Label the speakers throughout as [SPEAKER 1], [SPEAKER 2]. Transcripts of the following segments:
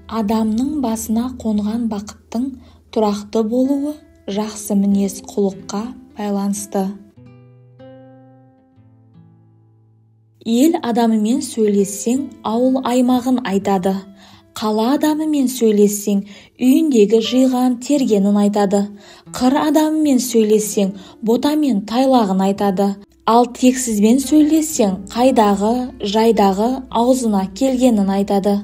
[SPEAKER 1] Адамның басына қонған бақыттың тұрақты болуы жақсы мінез құлыққа байланысты. Ел адамымен сөйлессең, ауыл аймағын айтады. Қала адамымен сөйлессең, үйіндегі жиған тергенін айтады. Қыр адамымен сөйлессең, ботамен тайлағын айтады. Ал тексізбен сөйлессең, қайдағы, жайдағы аузына келгенін айтады.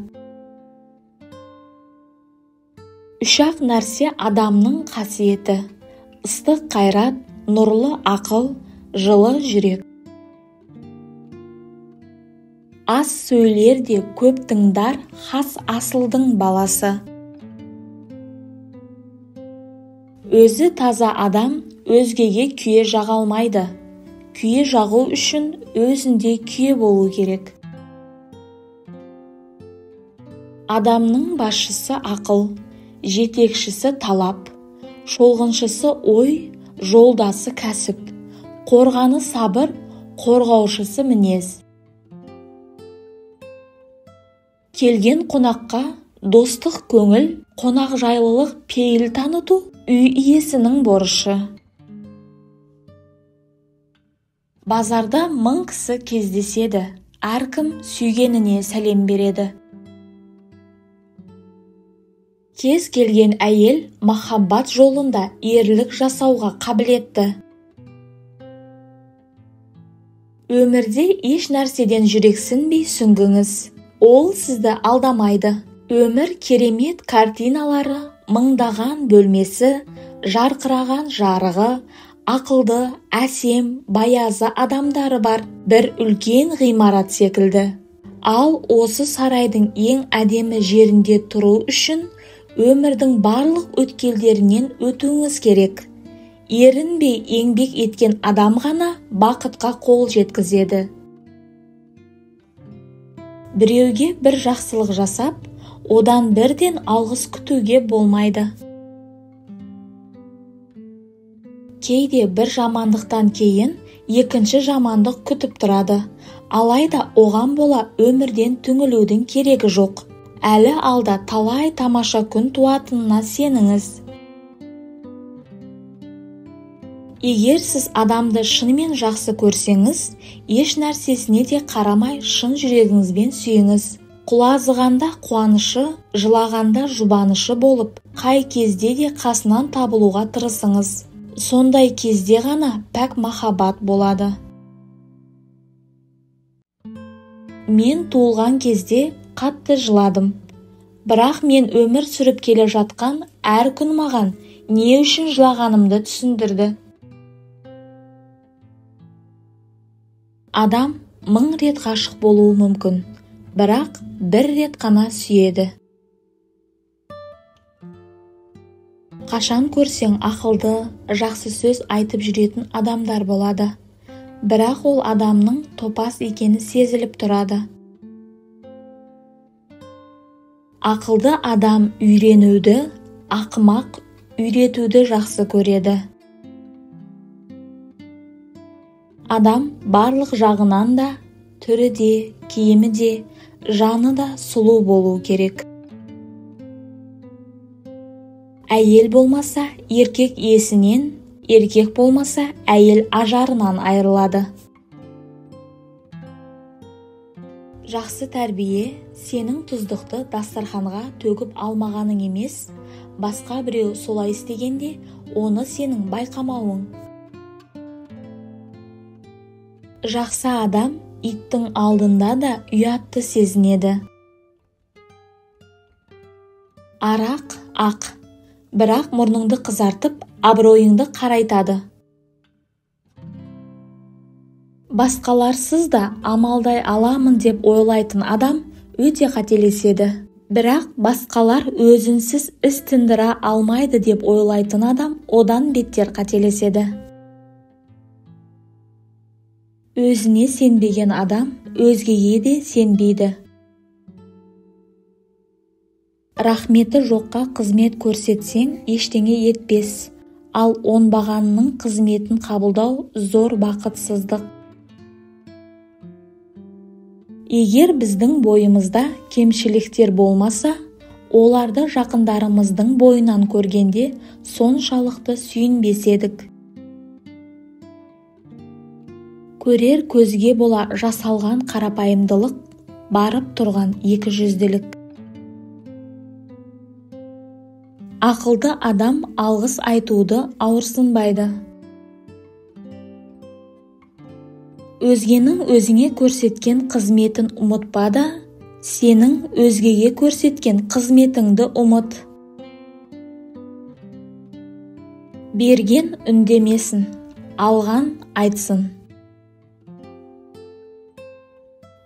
[SPEAKER 1] Үш-ақ нәрсе адамның қасиеті: ыстық қайрат, нұрлы ақыл, жылы жүрек. Аз сөйлер де көп тыңдар, хас асылдың баласы. Өзі таза адам өзгеге күйе жаға алмайды. Күйе жағу үшін өзінде күйе болу керек. Адамның басшысы ақыл, жетекшісі талап, шолғыншысы ой, жолдасы кәсіп, қорғаны сабыр, қорғаушысы мінез. Келген қонаққа достық көңіл, қонақ жайлылық пейіл таныту үй иесінің борышы. Базарда 1000 кісі кездеседі, әркім сүйгеніне сәлем береді. Кез келген әйел махаббат жолында ерлік жасауға қабілетті. Өмірде еш нәрседен жүрексінбей сүңгіңіз. Ол сізді алдамайды. Өмір керемет картиналары, мыңдаған бөлмесі, жарқыраған жарығы, ақылды, әсем, баязы адамдары бар бір үлкен ғимарат секілді. Ал осы сарайдың ең әдемі жерінде тұру үшін өмірдің барлық өткелдерінен өтуіңіз керек. Ерінбей еңбек еткен адам ғана бақытқа қол жеткізеді. Біреуге бір жақсылық жасап, одан бірден алғыс күтуге болмайды. Кейде бір жамандықтан кейін екінші жамандық күтіп тұрады. Алайда оған бола өмірден түңілудің керегі жоқ. Әлі алда талай тамаша күн туатынына сеніңіз. Егер сіз адамды шынымен жақсы көрсеңіз, еш нәрсесіне де қарамай шын жүрегіңізбен сүйіңіз. Құлазығанда қуанышы, жылағанда жұбанышы болып, қай кезде де қасынан табылуға тырысыңыз. Сондай кезде ғана пәк махаббат болады. Мен туылған кезде қатты жыладым. Бірақ мен өмір сүріп келе жатқан әр күн маған не үшін жылағанымды түсіндірді. Адам 1000 рет ғашық болуы мүмкін, бірақ бір рет қана сүйеді. Қашан көрсең ақылды, жақсы сөз айтып жүретін адамдар болады. Бірақ ол адамның топас екені сезіліп тұрады. Ақылды адам үйренуді, ақымақ үйретуді жақсы көреді. Адам барлық жағынан да, түрі де, киімі де, жаны да сұлу болу керек. Әйел болмаса, еркек иесінен, еркек болмаса, әйел ажарынан айырылады. Жақсы тәрбие сенің тұздықты дастарханға төгіп алмағаның емес, басқа біреу солай істегенде, оны сенің байқамауың. Жақсы адам иттің алдында да ұятты сезінеді. Арақ ақ, бірақ мұрныңды қызартып, абыройыңды қарайтады. Басқаларсыз да амалдай аламын деп ойлайтын адам өте қателеседі. Бірақ басқалар өзінсіз іс тындыра алмайды деп ойлайтын адам одан беттер қателеседі. Өзіне сенбеген адам өзгеге де сенбейді. Рахметі жоққа қызмет көрсетсең, ештеңе етпес. Ал оңбағанның қызметін қабылдау зор бақытсыздық. Егер біздің бойымызда кемшіліктер болмаса, оларды жақындарымыздың бойынан көргенде соншалықты сүйінбес едік. Көрер көзге бола жасалған қарапайымдылық, барып тұрған екіжүзділік. Ақылды адам алғыс айтуды ауырсынбайды. Өзгенің өзіңе көрсеткен қызметін ұмытпа да, сенің өзгеге көрсеткен қызметіңді ұмыт. Берген үндемесін, алған айтсын.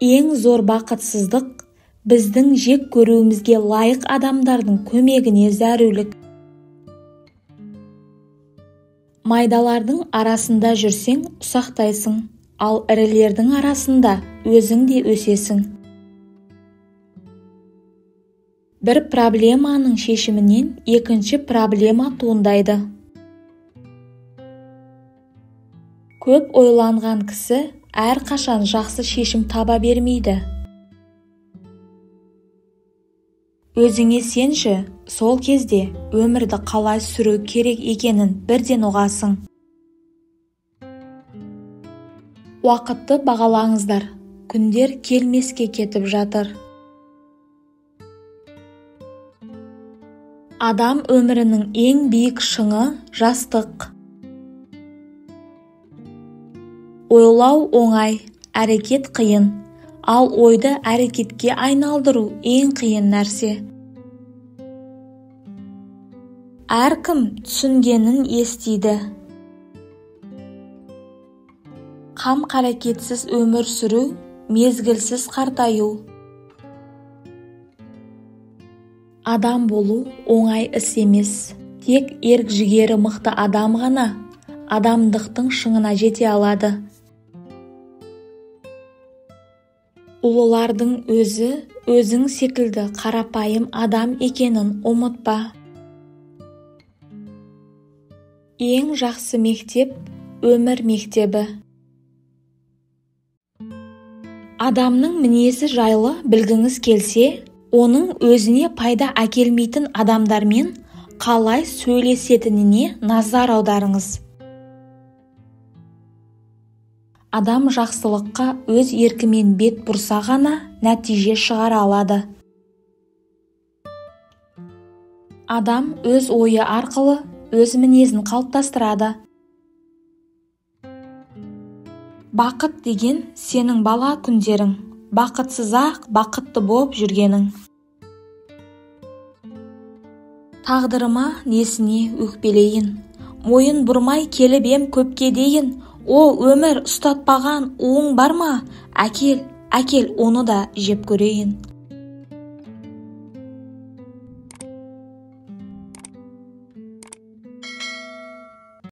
[SPEAKER 1] Ең зор бақытсыздық біздің жек көруімізге лайық адамдардың көмегіне зәрулік. Майдалардың арасында жүрсең ұсақтайсың, ал ірілердің арасында өзің де өсесің. Бір проблеманың шешімінен екінші проблема туындайды. Көп ойланған кісі әрқашан жақсы шешім таба бермейді. Өзіңе сенші, сол кезде өмірді қалай сүру керек екенін бірден ұғасың. Уақытты бағалаңыздар, күндер келмеске кетіп жатыр. Адам өмірінің ең биік шыңы жастық. Ойлау оңай, әрекет қиын, ал ойды әрекетке айналдыру ең қиын нәрсе. Әркім түсінгенін естиді. Қам-қарекетсіз өмір сүру, мезгілсіз қартаю. Адам болу оңай іс емес. Тек ерік-жігері мықты адам ғана адамдықтың шыңына жете алады. Ұлылардың өзі өзің секілді қарапайым адам екенін ұмытпа. Ең жақсы мектеп өмір мектебі. Адамның мінезі жайлы білгіңіз келсе, оның өзіне пайда әкелмейтін адамдармен қалай сөйлесетініне назар аударыңыз. Адам жақсылыққа өз еркімен бет бұрса ғана нәтиже шығара алады. Адам өз ойы арқылы өз мінезін қалыптастырады. Бақыт деген сенің бала күндерің, бақытсыз-ақ бақытты болып жүргенің. Тағдырыма несіне өкпелейін, мойын бұрмай келіп ем көпке дейін. О, өмір ұстатпаған уың бар ма? Әкел, оны да жеп көрейін.